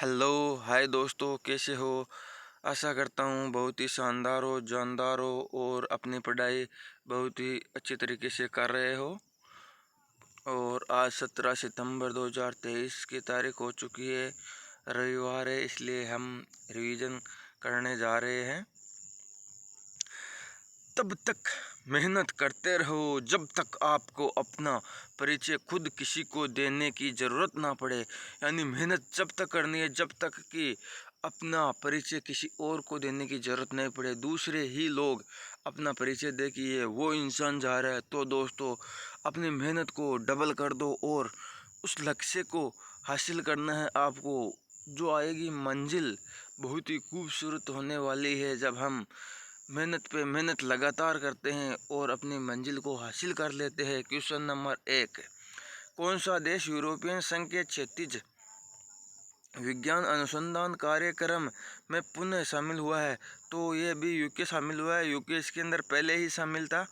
Hello, हाय दोस्तों, कैसे हो? आशा करता हूँ बहुत ही शानदार हो, जानदार हो और अपनी पढ़ाई बहुत ही अच्छी तरीके से कर रहे हो। और आज 17 सितंबर 2023 की तारीख हो चुकी है, रविवार है, इसलिए हम रिवीजन करने जा रहे हैं। तब तक मेहनत करते रहो जब तक आपको अपना परिचय खुद किसी को देने की ज़रूरत ना पड़े। यानी मेहनत जब तक करनी है जब तक कि अपना परिचय किसी और को देने की ज़रूरत नहीं पड़े, दूसरे ही लोग अपना परिचय दे कि ये वो इंसान जा रहा है। तो दोस्तों, अपनी मेहनत को डबल कर दो और उस लक्ष्य को हासिल करना है आपको। जो आएगी मंजिल बहुत ही खूबसूरत होने वाली है जब हम मेहनत पे मेहनत लगातार करते हैं और अपनी मंजिल को हासिल कर लेते हैं। क्वेश्चन नंबर 1, कौन सा देश यूरोपियन संघ के क्षैतिज विज्ञान अनुसंधान कार्यक्रम में पुनः शामिल हुआ है? तो ये भी यूके शामिल हुआ है। यूके इसके अंदर पहले ही शामिल था,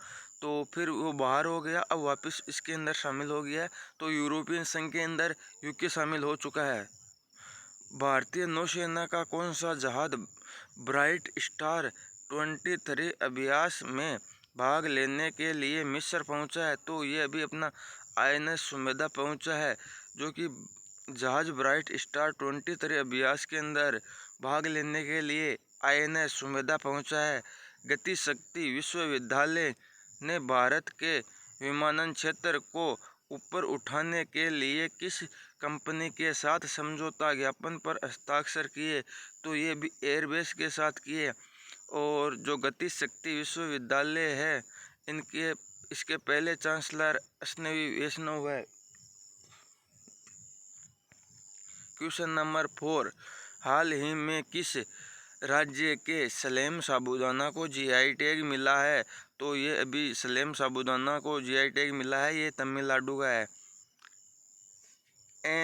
तो फिर वो बाहर हो गया, अब वापस इसके अंदर शामिल हो गया है। तो यूरोपियन संघ के अंदर यूके शामिल हो चुका है। भारतीय नौसेना का कौन सा जहाज ब्राइट स्टार 23 अभ्यास में भाग लेने के लिए मिस्र पहुंचा है? तो ये अभी अपना INS सुमेधा पहुंचा है, जो कि जहाज ब्राइट स्टार 23 अभ्यास के अंदर भाग लेने के लिए INS सुमेधा पहुंचा है। गति शक्ति विश्वविद्यालय ने भारत के विमानन क्षेत्र को ऊपर उठाने के लिए किस कंपनी के साथ समझौता ज्ञापन पर हस्ताक्षर किए? तो ये भी एयरबेस के साथ किए। और जो गति शक्ति विश्वविद्यालय है, इनके इसके पहले चांसलर अश्विनी वैष्णव है। क्वेश्चन नंबर 4, हाल ही में किस राज्य के सलेम साबूदाना को GI टैग मिला है? तो ये अभी सलेम साबूदाना को GI टैग मिला है, ये तमिलनाडु का है।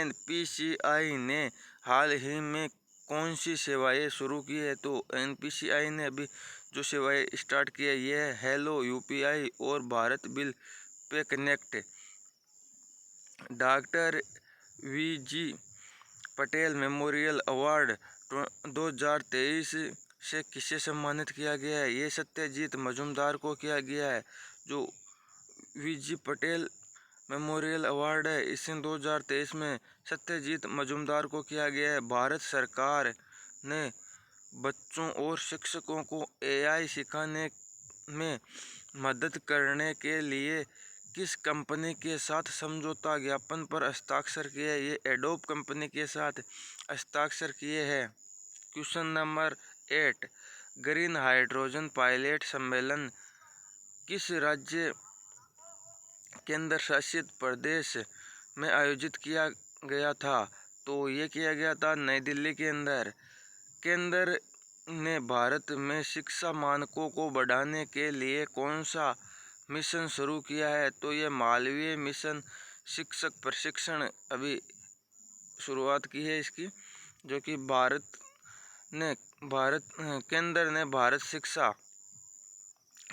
NPCI ने हाल ही में कौन सी सेवाएं शुरू की है? तो NPCI ने अभी जो सेवाएं स्टार्ट की है ये है हेलो UPI और Bharat bill pay connect. Doctor VG Patel memorial award 2023 से किसे सम्मानित किया गया है? ये सत्यजीत मजूमदार को किया गया है। जो VG पटेल मेमोरियल अवार्ड है, इसे 2023 में सत्यजीत मजूमदार को किया गया है। भारत सरकार ने बच्चों और शिक्षकों को AI सिखाने में मदद करने के लिए किस कंपनी के साथ समझौता ज्ञापन पर हस्ताक्षर किए? ये एडोब कंपनी के साथ हस्ताक्षर किए हैं। Question number 8, green hydrogen pilot सम्मेलन किस राज्य केंद्र शासित प्रदेश में आयोजित किया गया था? तो ये किया गया था नई दिल्ली के अंदर। केंद्र ने भारत में शिक्षा मानकों को बढ़ाने के लिए कौन सा मिशन शुरू किया है? तो ये मालवीय मिशन शिक्षक प्रशिक्षण अभी शुरुआत की है इसकी, जो कि केंद्र ने भारत शिक्षा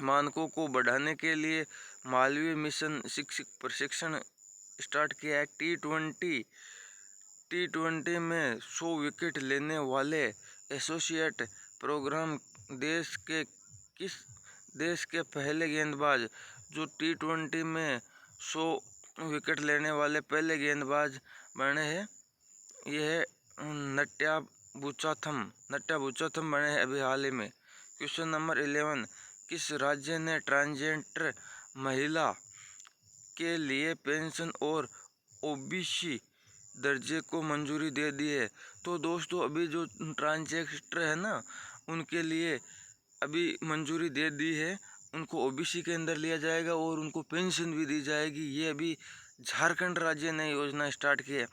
मानकों को बढ़ाने के लिए मालवीय मिशन शिक्षक प्रशिक्षण स्टार्ट किया है। टी20 में 100 विकेट लेने वाले एसोसिएट प्रोग्राम किस देश के पहले गेंदबाज जो टी20 में 100 विकेट लेने वाले पहले गेंदबाज बने हैं? यह नट्या बुचाथम बने हैं अभी हाल ही में। क्वेश्चन नंबर 11, किस राज्य ने ट्रांसजेंडर महिला के लिए पेंशन और OBC दर्जे को मंजूरी दे दी है? तो दोस्तों, अभी जो ट्रांसजेंडर है ना, उनके लिए अभी मंजूरी दे दी है। उनको OBC के अंदर लिया जाएगा और उनको पेंशन भी दी जाएगी। ये अभी झारखंड राज्य ने योजना स्टार्ट की है।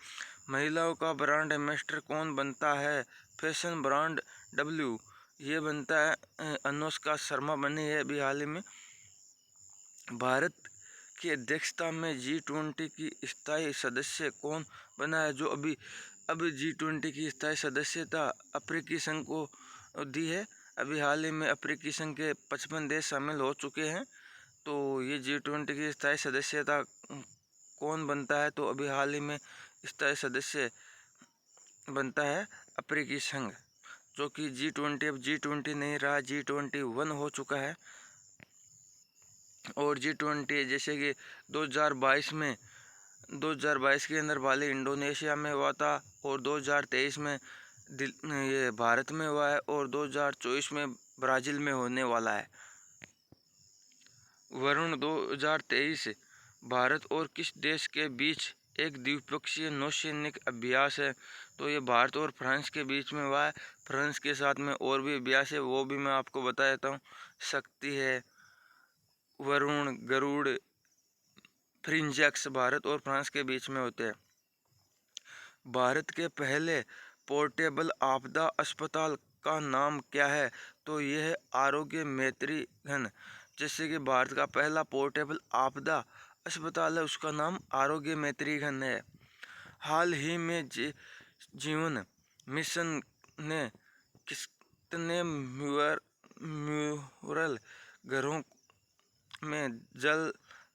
महिलाओं का ब्रांड एम्बेसडर कौन बनता है? फैशन ब्रांड W ये बनता है अनुष्का शर्मा बनी है अभी हाल ही में। भारत की अध्यक्षता में G20 की स्थायी सदस्य कौन बना है? जो अभी G20 की स्थायी सदस्यता अफ्रीकी संघ को दी है। अभी हाल ही में अफ्रीकी संघ के 55 देश शामिल हो चुके हैं। तो ये G20 की स्थायी सदस्यता कौन बनता है? तो अभी हाल ही में स्थायी सदस्य बनता है अफ्रीकी संघ, जो कि G20 अब G20 नहीं रहा, G21 हो चुका है। और G20 जैसे कि 2022 के अंदर बाली इंडोनेशिया में हुआ था, और 2023 में ये भारत में हुआ है, और 2024 में ब्राज़ील में होने वाला है। वरुण 2023 भारत और किस देश के बीच एक द्विपक्षीय नौसैनिक अभ्यास है? तो ये भारत और फ्रांस के बीच में हुआ है। फ्रांस के साथ में और भी अभ्यास है, वो भी मैं आपको बता देता हूँ। शक्ति है, वरुण, गरुड़, फ्रिंजेक्स भारत और फ्रांस के बीच में होते हैं। भारत के पहले पोर्टेबल आपदा अस्पताल का नाम क्या है? तो यह है आरोग्य मैत्री घन। जैसे कि भारत का पहला पोर्टेबल आपदा अस्पताल है, उसका नाम आरोग्य मैत्री घन है। हाल ही में जीवन मिशन ने कितने म्यूरल घरों में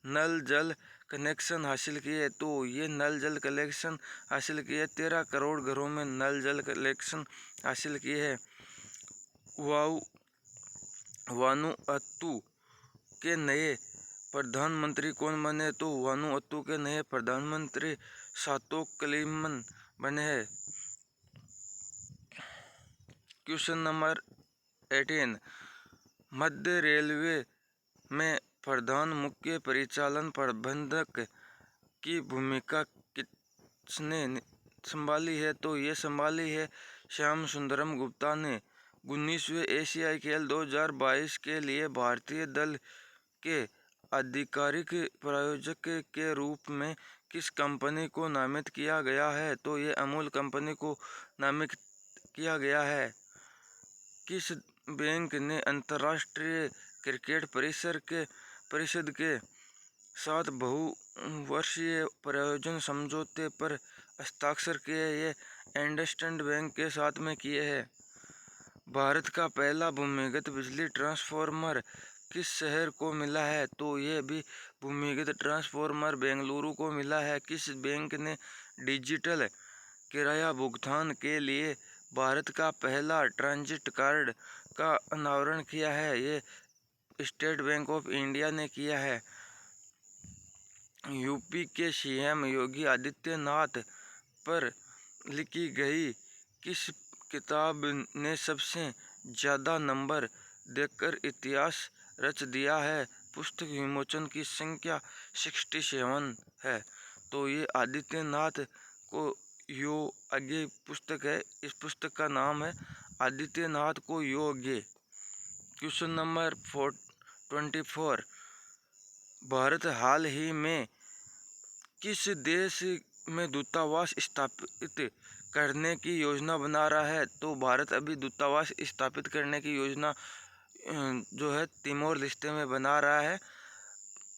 नल जल कनेक्शन हासिल किए? तो ये नल जल कनेक्शन हासिल किए 13 करोड़ घरों में नल जल कनेक्शन हासिल किए हैं। वानुअतु के नए प्रधानमंत्री कौन बने? तो वानुअतु के नए प्रधानमंत्री सातो कलीमन बने हैं। क्वेश्चन नंबर 18, मध्य रेलवे में प्रधान मुख्य परिचालन प्रबंधक की भूमिका किसने संभाली है? तो ये संभाली है श्याम सुंदरम गुप्ता ने। 19वें एशियाई खेल 2022 के लिए भारतीय दल के आधिकारिक प्रायोजक के रूप में किस कंपनी को नामित किया गया है? तो ये अमूल कंपनी को नामित किया गया है। किस बैंक ने अंतर्राष्ट्रीय क्रिकेट परिषद के साथ बहुवर्षीय प्रायोजन समझौते पर हस्ताक्षर किए? ये इंडसइंड बैंक के साथ में किए हैं। भारत का पहला भूमिगत बिजली ट्रांसफार्मर किस शहर को मिला है? तो ये भी भूमिगत ट्रांसफार्मर बेंगलुरु को मिला है। किस बैंक ने डिजिटल किराया भुगतान के लिए भारत का पहला ट्रांजिट कार्ड का अनावरण किया है? ये स्टेट बैंक ऑफ इंडिया ने किया है। यूपी के सीएम योगी आदित्यनाथ पर लिखी गई किस किताब ने सबसे ज़्यादा नंबर देकर इतिहास रच दिया है? पुस्तक विमोचन की संख्या 67 है। तो ये आदित्यनाथ को योग्य पुस्तक है। इस पुस्तक का नाम है आदित्यनाथ को योग्य। क्वेश्चन नंबर 24, भारत हाल ही में किस देश में दूतावास स्थापित करने की योजना बना रहा है? तो भारत अभी दूतावास स्थापित करने की योजना जो है तिमोर लेस्टे में बना रहा है।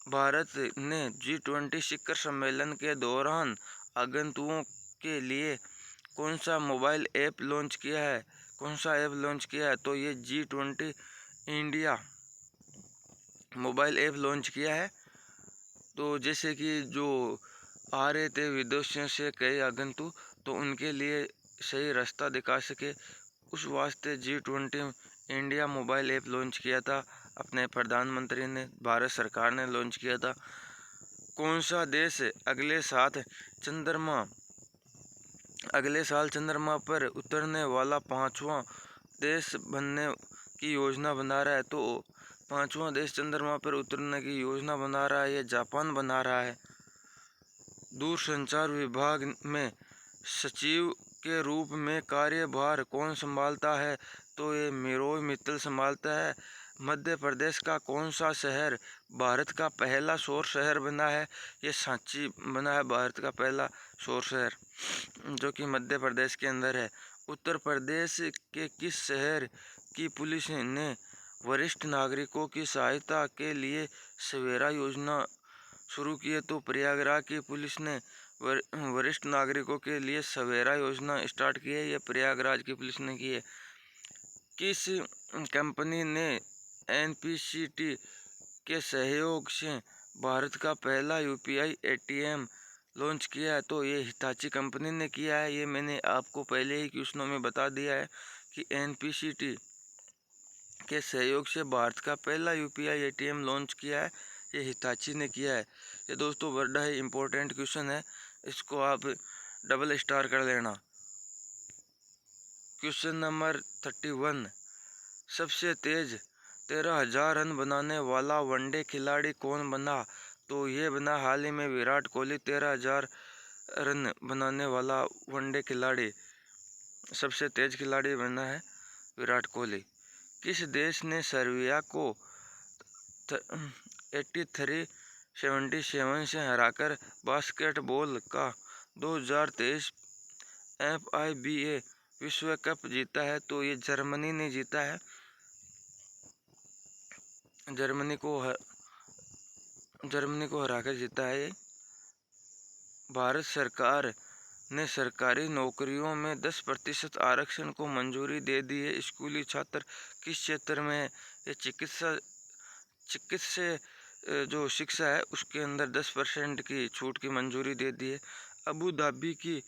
भारत ने G20 शिखर सम्मेलन के दौरान आगंतुकों के लिए कौन सा मोबाइल ऐप लॉन्च किया है? कौन सा ऐप लॉन्च किया है? तो ये G20 India mobile app launch किया है। तो जैसे कि जो आ रहे थे विदेशों से कई आगंतुक, तो उनके लिए सही रास्ता दिखा सके, उस वास्ते G20 India mobile app launch किया था। अपने प्रधानमंत्री ने, भारत सरकार ने लॉन्च किया था। कौन सा देश अगले साल चंद्रमा पर उतरने वाला 5वां देश बनने की योजना बना रहा है? तो 5वां देश चंद्रमा पर उतरने की योजना बना रहा है, ये जापान बना रहा है। दूरसंचार विभाग में सचिव के रूप में कार्यभार कौन संभालता है? तो ये मेरोय मित्तल संभालता है। मध्य प्रदेश का कौन सा शहर भारत का पहला सौर शहर बना है? ये सांची बना है भारत का पहला सौर शहर, जो कि मध्य प्रदेश के अंदर है। उत्तर प्रदेश के किस शहर की पुलिस ने वरिष्ठ नागरिकों की सहायता के लिए सवेरा योजना शुरू की है? तो प्रयागराज की पुलिस ने वरिष्ठ नागरिकों के लिए सवेरा योजना स्टार्ट की है, ये प्रयागराज की पुलिस ने की है। किस कंपनी ने एनपीसीटी के सहयोग से भारत का पहला यूपीआई एटीएम लॉन्च किया है तो ये हिताची कंपनी ने किया है। ये मैंने आपको पहले ही क्वेश्चनों में बता दिया है कि एनपीसीटी के सहयोग से भारत का पहला यूपीआई एटीएम लॉन्च किया है, ये हिताची ने किया है। ये दोस्तों बड़ा ही इम्पोर्टेंट क्वेश्चन है, इसको आप डबल स्टार कर लेना। क्वेश्चन नंबर 31, सबसे तेज 13,000 रन बनाने वाला वनडे खिलाड़ी कौन बना? तो ये बना हाल ही में विराट कोहली। 13,000 रन बनाने वाला वनडे खिलाड़ी, सबसे तेज खिलाड़ी बना है विराट कोहली। किस देश ने सर्बिया को 83-77 से हराकर बास्केटबॉल का 2023 FIBA विश्व कप जीता है? तो ये जर्मनी ने जीता है। जर्मनी को हराकर जीता है ये। भारत सरकार ने सरकारी नौकरियों में 10% आरक्षण को मंजूरी दे दी है। स्कूली छात्र किस क्षेत्र में है? ये चिकित्सा जो शिक्षा है उसके अंदर 10% की छूट की मंजूरी दे दी है। अबू धाबी की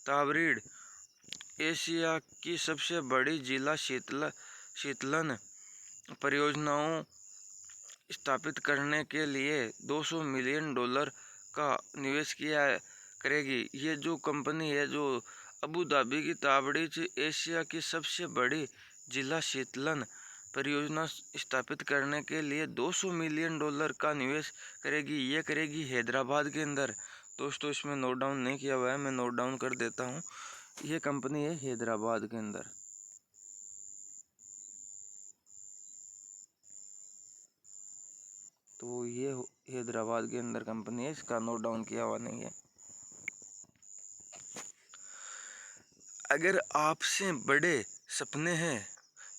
ताबरीड एशिया की सबसे बड़ी जिला शीतलन परियोजनाओं स्थापित करने के लिए $200 मिलियन का निवेश करेगी। ये जो कंपनी है, जो अबू धाबी की ताबड़ीज एशिया की सबसे बड़ी जिला शीतलन परियोजना स्थापित करने के लिए $200 मिलियन का निवेश करेगी। ये करेगी हैदराबाद के अंदर। दोस्तों इसमें नोट डाउन नहीं किया हुआ है, मैं नोट डाउन कर देता हूँ। ये कंपनी है हैदराबाद के अंदर। तो ये हैदराबाद के अंदर कंपनी है, इसका नोट डाउन किया हुआ नहीं है। अगर आपसे बड़े सपने हैं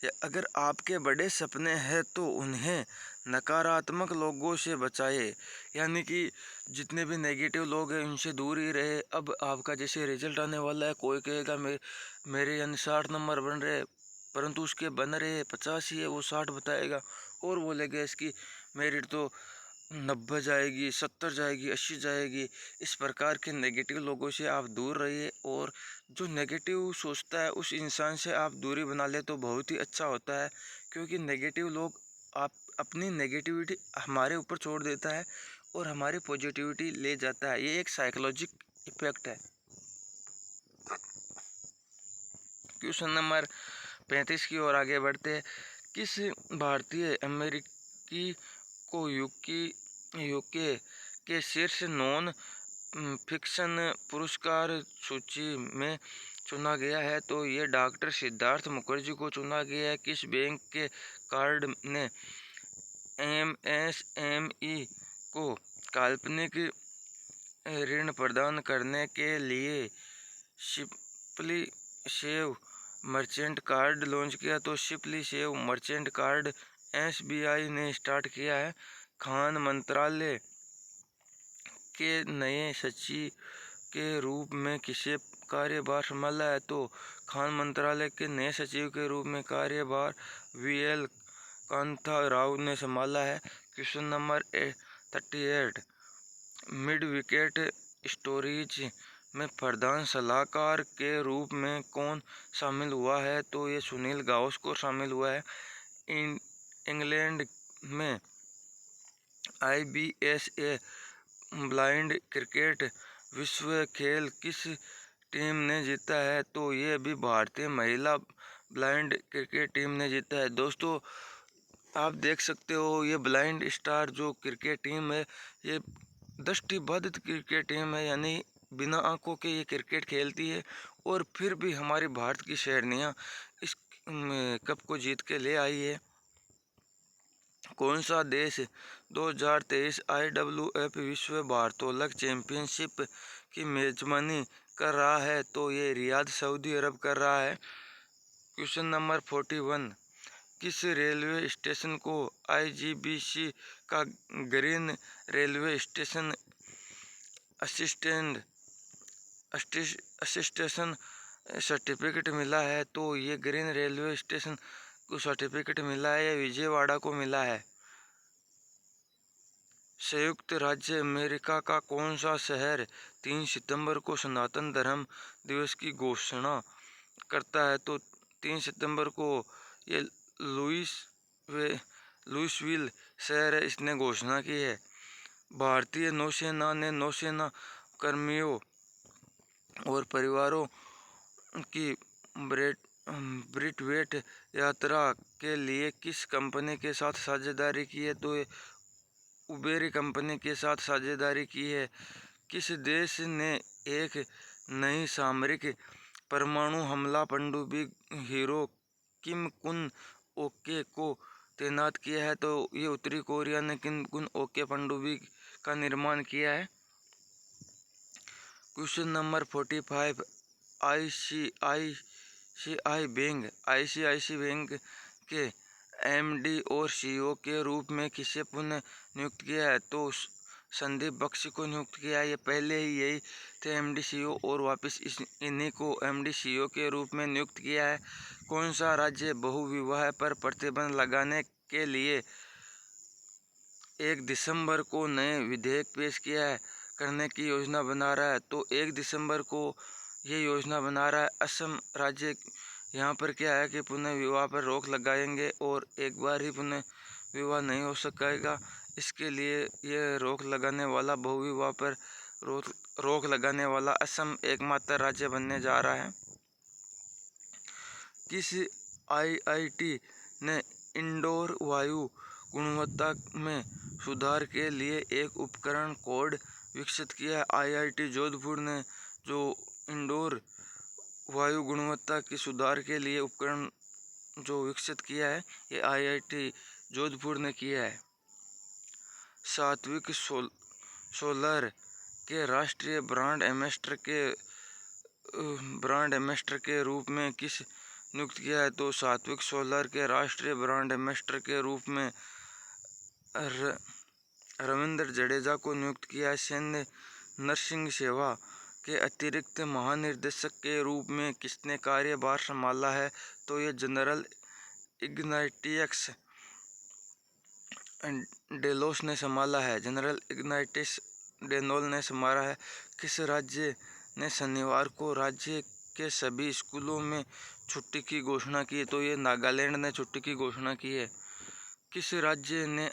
या अगर आपके बड़े सपने हैं तो उन्हें नकारात्मक लोगों से बचाए, यानी कि जितने भी नेगेटिव लोग हैं उनसे दूर ही रहे। अब आपका जैसे रिजल्ट आने वाला है, कोई कहेगा मेरे यानी 60 नंबर बन रहे, परंतु उसके बन रहे 50 ही है, वो 60 बताएगा और बोलेगा इसकी मेरिट तो 90 जाएगी, 70 जाएगी, 80 जाएगी। इस प्रकार के नेगेटिव लोगों से आप दूर रहिए और जो नेगेटिव सोचता है उस इंसान से आप दूरी बना ले तो बहुत ही अच्छा होता है, क्योंकि नेगेटिव लोग आप अपनी नेगेटिविटी हमारे ऊपर छोड़ देता है और हमारी पॉजिटिविटी ले जाता है। ये एक साइकोलॉजिक इफेक्ट है। क्वेश्चन नंबर 35 की ओर आगे बढ़ते हैं। किस भारतीय अमेरिकी को यूके के शीर्ष नॉन फिक्शन पुरस्कार सूची में चुना गया है? तो ये डॉक्टर सिद्धार्थ मुखर्जी को चुना गया है। किस बैंक के कार्ड ने MSME को काल्पनिक ऋण प्रदान करने के लिए simply save merchant card launch किया? तो simply save merchant card SBI ने स्टार्ट किया है। खान मंत्रालय के नए सचिव के रूप में किसे कार्यभार संभाला है? तो खान मंत्रालय के नए सचिव के रूप में कार्यभार VL कांता राव ने संभाला है। Question number 38, mid wicket storage में प्रधान सलाहकार के रूप में कौन शामिल हुआ है? तो ये सुनील गावस्कर शामिल हुआ है। इंग्लैंड में IBSA ब्लाइंड क्रिकेट विश्व खेल किस टीम ने जीता है? तो ये भी भारतीय महिला ब्लाइंड क्रिकेट टीम ने जीता है। दोस्तों आप देख सकते हो ये ब्लाइंड स्टार जो क्रिकेट टीम है, ये दृष्टिबाधित क्रिकेट टीम है, यानी बिना आंखों के ये क्रिकेट खेलती है और फिर भी हमारी भारत की शेरनियाँ इस कप को जीत के ले आई है। कौन सा देश 2023 IWF विश्व भारोत्तोलक चैंपियनशिप की मेजबानी कर रहा है? तो ये रियाद सऊदी अरब कर रहा है। क्वेश्चन नंबर 41, किस रेलवे स्टेशन को IGBC का ग्रीन रेलवे स्टेशन असिस्टेशन सर्टिफिकेट मिला है? तो ये ग्रीन रेलवे स्टेशन को सर्टिफिकेट मिला है या विजयवाड़ा को मिला है? संयुक्त राज्य अमेरिका का कौन सा शहर 3 सितंबर को सनातन धर्म दिवस की घोषणा करता है? तो 3 सितंबर को ये लुइस वे लुइसविल शहर है, इसने घोषणा की है। भारतीय नौसेना ने नौसेना कर्मियों और परिवारों की ब्रिटवेट यात्रा के लिए किस कंपनी के साथ साझेदारी की है? तो ये उबेर कंपनी के साथ साझेदारी की है। किस देश ने एक नई सामरिक परमाणु हमला पनडुब्बी हीरो किम कुन ओके को तैनात किया है? तो ये उत्तरी कोरिया ने किम कुन ओके पनडुब्बी का निर्माण किया है। क्वेश्चन नंबर 45, आईसीआईसी बैंक के एमडी और सीईओ के रूप में किसे पुनः नियुक्त किया है? तो संदीप बख्शी को नियुक्त किया है। ये पहले ही यही थे एमडी सीईओ और वापस इन्हीं को एमडी सीईओ के रूप में नियुक्त किया है। कौन सा राज्य बहुविवाह पर प्रतिबंध लगाने के लिए 1 दिसंबर को नए विधेयक पेश किया करने की योजना बना रहा है? तो 1 दिसंबर को ये योजना बना रहा है असम राज्य। यहाँ पर क्या है कि पुनः विवाह पर रोक लगाएंगे और एक बार ही पुनः विवाह नहीं हो सकेगा। इसके लिए ये रोक लगाने वाला बहुविवाह पर रोक लगाने वाला असम एकमात्र राज्य बनने जा रहा है। किस आईआईटी ने इंडोर वायु गुणवत्ता में सुधार के लिए एक उपकरण कोड विकसित किया है? आईआईटी जोधपुर ने जो इंडोर वायु गुणवत्ता की सुधार के लिए उपकरण जो विकसित किया है, ये आईआईटी जोधपुर ने किया है। सात्विक सोलर के राष्ट्रीय ब्रांड एम्बेसडर के रूप में किस नियुक्त किया है? तो सात्विक सोलर के राष्ट्रीय ब्रांड एम्बेसडर के रूप में रविंद्र जडेजा को नियुक्त किया है। सैन्य नर्सिंग सेवा के अतिरिक्त महानिदेशक के रूप में किसने कार्यभार संभाला है? तो ये जनरल इग्नाटियस डेलोस ने संभाला है। जनरल इग्नाटियस डेनोल ने संभाला है। किस राज्य ने शनिवार को राज्य के सभी स्कूलों में छुट्टी की घोषणा की? तो ये नागालैंड ने छुट्टी की घोषणा की है। किस राज्य ने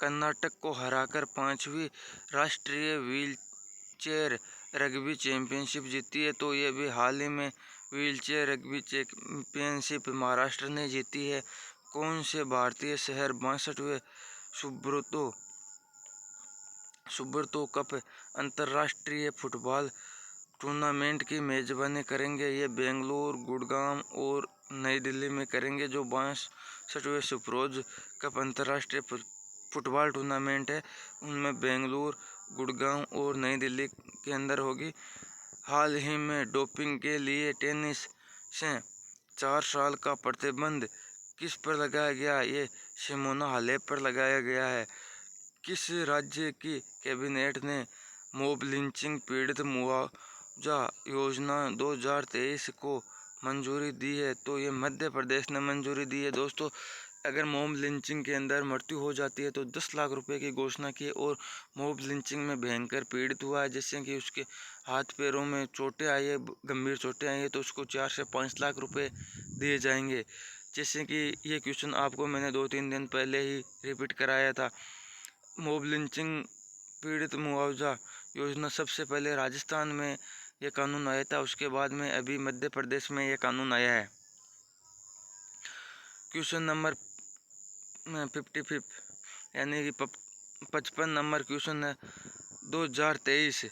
कर्नाटक को हराकर 5वीं राष्ट्रीय व्हीलचेयर रग्बी चैंपियनशिप जीती है? तो ये भी हाल ही में व्हीलचेयर रग्बी चैंपियनशिप महाराष्ट्र ने जीती है। कौन से भारतीय शहर 62वें सुब्रतो कप अंतर्राष्ट्रीय फुटबॉल टूर्नामेंट की मेजबानी करेंगे? ये बेंगलुरु, गुड़गांव और नई दिल्ली में करेंगे। जो 62वें सुब्रतो कप अंतर्राष्ट्रीय फुटबॉल टूर्नामेंट है, उनमें बेंगलुरु, गुड़गांव और नई दिल्ली के अंदर होगी। हाल ही में डोपिंग के लिए टेनिस से 4 साल का प्रतिबंध किस पर लगाया गया? ये सिमोना हालेप पर लगाया गया है। किस राज्य की कैबिनेट ने मॉब लिंचिंग पीड़ित मुआवजा योजना 2023 को मंजूरी दी है? तो ये मध्य प्रदेश ने मंजूरी दी है। दोस्तों, अगर मॉब लिंचिंग के अंदर मृत्यु हो जाती है तो 10 लाख रुपए की घोषणा की है। और मॉब लिंचिंग में भयंकर पीड़ित हुआ है, जिससे कि उसके हाथ पैरों में चोटें आई है, गंभीर चोटें आई है, तो उसको 4 से 5 लाख रुपए दिए जाएंगे। जैसे कि ये क्वेश्चन आपको मैंने 2-3 दिन पहले ही रिपीट कराया था। मॉब लिंचिंग पीड़ित मुआवजा योजना सबसे पहले राजस्थान में ये कानून आया था, उसके बाद में अभी मध्य प्रदेश में ये कानून आया है। क्वेश्चन नंबर 55 यानी कि 55 नंबर क्वेश्चन है। 2023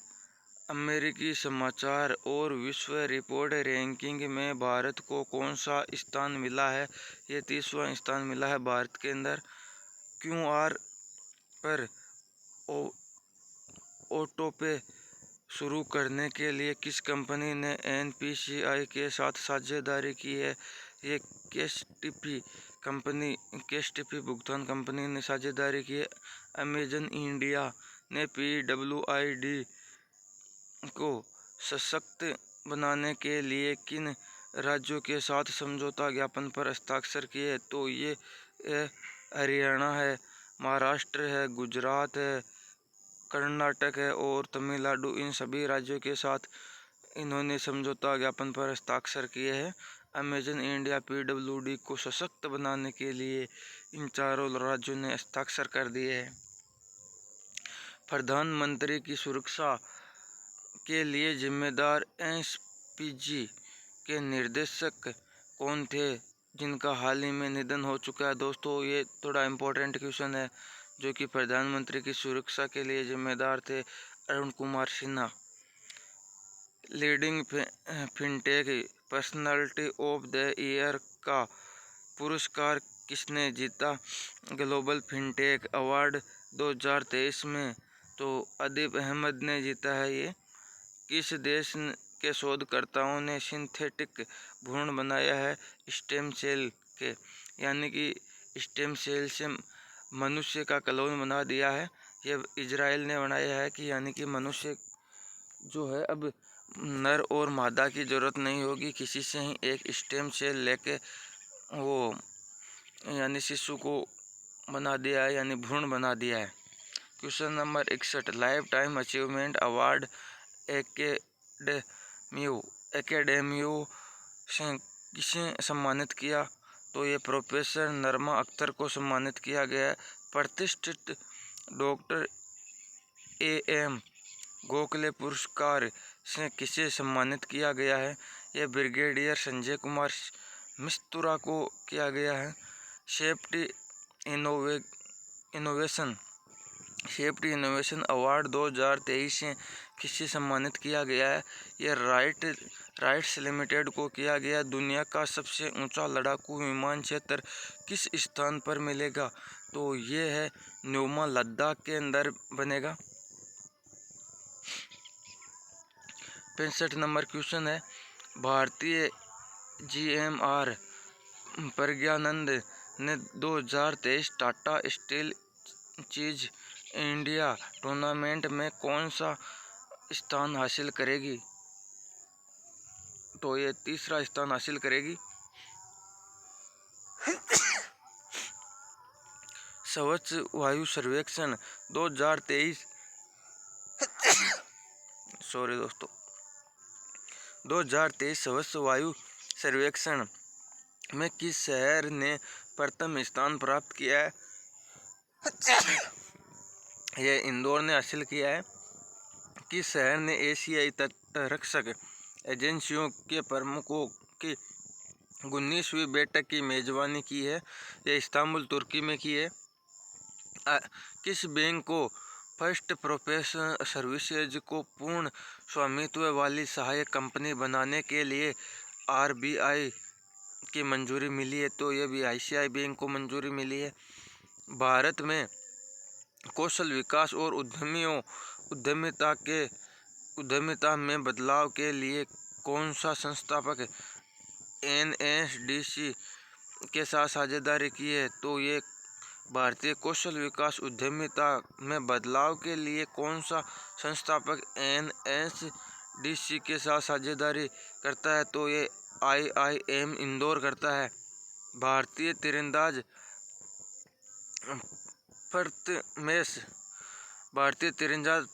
अमेरिकी समाचार और विश्व रिपोर्ट रैंकिंग में भारत को कौन सा स्थान मिला है? ये 30वां स्थान मिला है भारत के अंदर। क्यूआर पर ऑटो पे शुरू करने के लिए किस कंपनी ने एनपीसीआई के साथ साझेदारी की है? ये कैश टिपी भुगतान कंपनी ने साझेदारी की है। अमेजन इंडिया ने पीडब्ल्यूआईडी को सशक्त बनाने के लिए किन राज्यों के साथ समझौता ज्ञापन पर हस्ताक्षर किए? तो ये हरियाणा है, महाराष्ट्र है, गुजरात है, कर्नाटक है और तमिलनाडु, इन सभी राज्यों के साथ इन्होंने समझौता ज्ञापन पर हस्ताक्षर किए हैं। अमेजन इंडिया पीडब्ल्यूडी को सशक्त बनाने के लिए इन चारों राज्यों ने हस्ताक्षर कर दिए हैं। प्रधानमंत्री की सुरक्षा के लिए जिम्मेदार एसपीजी के निर्देशक कौन थे जिनका हाल ही में निधन हो चुका है? दोस्तों, ये थोड़ा इम्पोर्टेंट क्वेश्चन है। जो कि प्रधानमंत्री की सुरक्षा के लिए जिम्मेदार थे Arun Kumar Sinha. Leading fintech personality of the year का पुरस्कार किसने जीता? ग्लोबल फिनटेक अवार्ड 2023 में तो अदीब अहमद ने जीता है। ये किस देश के शोधकर्ताओं ने सिंथेटिक भ्रूण बनाया है स्टेम सेल के, यानी कि स्टेम सेल से मनुष्य का क्लोन बना दिया है? ये इजराइल ने बनाया है कि यानी कि मनुष्य जो है अब नर और मादा की ज़रूरत नहीं होगी, किसी से ही एक स्टेम सेल लेके वो यानी शिशु को बना दिया है, यानी भ्रूण बना दिया है। Question number 61, life time achievement award एकेडेमियो से किसे सम्मानित किया? तो ये प्रोफेसर नरमा अख्तर को सम्मानित किया गया है। प्रतिष्ठित डॉक्टर AM गोखले पुरस्कार से किसे सम्मानित किया गया है? यह ब्रिगेडियर संजय कुमार मिस्तुरा को किया गया है। सेफ्टी इनोवेशन अवार्ड 2023 से किसे सम्मानित किया गया है? यह राइट्स लिमिटेड को किया गया। दुनिया का सबसे ऊंचा लड़ाकू विमान क्षेत्र किस स्थान पर मिलेगा? तो ये है न्यूमा, लद्दाख के अंदर बनेगा। 65 नंबर क्वेश्चन है, भारतीय GMR प्रज्ञानंद ने 2023 टाटा स्टील चीज इंडिया टूर्नामेंट में कौन सा स्थान हासिल करेगी? तो ये तीसरा स्थान हासिल करेगी। स्वच्छ वायु सर्वेक्षण 2023 स्वच्छ वायु सर्वेक्षण में किस शहर ने प्रथम स्थान प्राप्त किया है? यह इंदौर ने हासिल किया है। किस शहर ने एशियाई तटरक्षक एजेंसियों के प्रमुखों की 19वीं बैठक की मेजबानी की है? यह इस्तांबुल तुर्की में की है। किस बैंक को फर्स्ट प्रोफेशनल सर्विसेज को पूर्ण स्वामित्व वाली सहायक कंपनी बनाने के लिए RBI की मंजूरी मिली है? तो यह भी ICICI बैंक को मंजूरी मिली है। भारत में कौशल विकास और उद्यमिता में बदलाव के लिए कौन सा संस्थापक NSDC के साथ साझेदारी की है? तो ये भारतीय कौशल विकास उद्यमिता में बदलाव के लिए कौन सा संस्थापक NSDC के साथ साझेदारी करता है? तो ये IIM इंदौर करता है। भारतीय तीरंदाज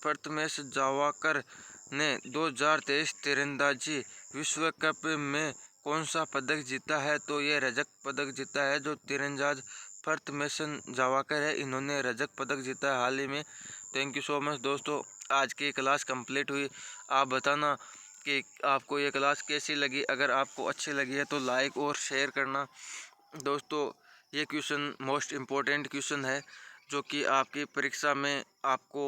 प्रथमेश जावाकर ने 2023 तीरंदाजी विश्व कप में कौन सा पदक जीता है? तो ये रजत पदक जीता है। जो तीरंदाज प्रथमेश जावाकर है, इन्होंने रजत पदक जीता है हाल ही में। थैंक यू सो मच दोस्तों, आज की क्लास कंप्लीट हुई। आप बताना कि आपको ये क्लास कैसी लगी। अगर आपको अच्छी लगी है तो लाइक और शेयर करना। दोस्तों, ये क्वेश्चन मोस्ट इम्पोर्टेंट क्वेश्चन है जो कि आपकी परीक्षा में आपको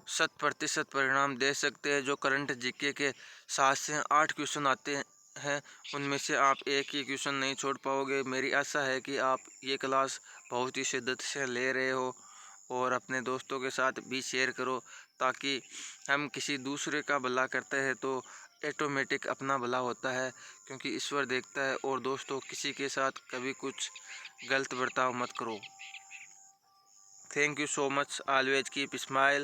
100% परिणाम दे सकते हैं। जो करंट जीके के 7 से 8 क्वेश्चन आते हैं, उनमें से आप एक ही क्वेश्चन नहीं छोड़ पाओगे। मेरी आशा है कि आप ये क्लास बहुत ही शिद्दत से ले रहे हो और अपने दोस्तों के साथ भी शेयर करो, ताकि हम किसी दूसरे का भला करते हैं तो ऑटोमेटिक अपना भला होता है, क्योंकि ईश्वर देखता है। और दोस्तों, किसी के साथ कभी कुछ गलत बर्ताव मत करो। Thank you so much. Always keep smile.